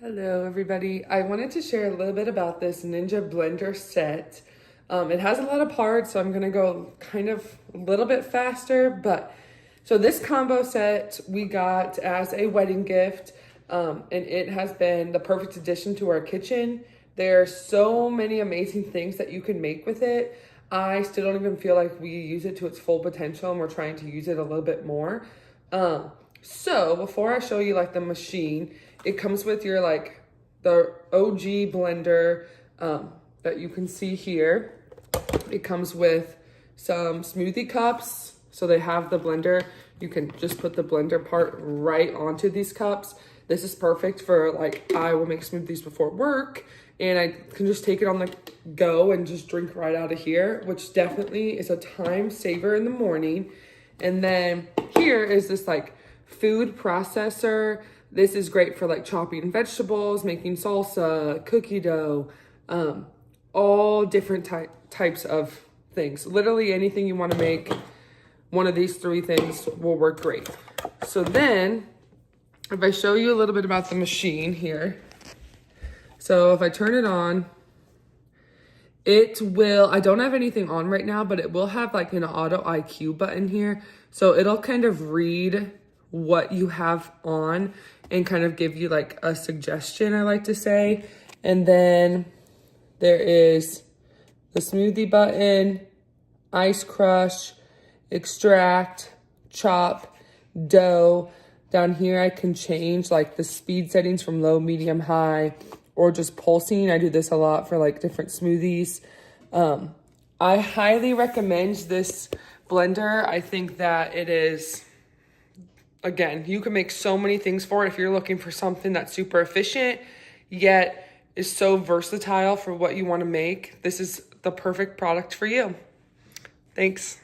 Hello everybody. I wanted to share a little bit about this Ninja blender set. It has a lot of parts, so I'm gonna go kind of a little bit faster, but so this combo set we got as a wedding gift, and it has been the perfect addition to our kitchen. There are so many amazing things that you can make with it. I still don't even feel like we use it to its full potential, and we're trying to use it a little bit more. So before I show you like the machine, it comes with your like the OG blender that you can see here. It comes with some smoothie cups. So they have the blender. You can just put the blender part right onto these cups. This is perfect for like, I will make smoothies before work and I can just take it on the go and just drink right out of here, which definitely is a time saver in the morning. And then here is this like food processor. This is great for like chopping vegetables, making salsa, cookie dough, all different types of things. Literally anything you want to make, one of these three things will work great. So then, if I show you a little bit about the machine here. So if I turn it on, it will, I don't have anything on right now, but it will have like an auto IQ button here. So it'll kind of read what you have on and kind of give you like a suggestion, I like to say. And then there is the smoothie button, ice crush, extract, chop, dough. Down here I can change like the speed settings from low, medium, high, or just pulsing. I do this a lot for like different smoothies. I highly recommend this blender. I think that it is, again, you can make so many things for it if you're looking for something that's super efficient, yet is so versatile for what you want to make. This is the perfect product for you. Thanks.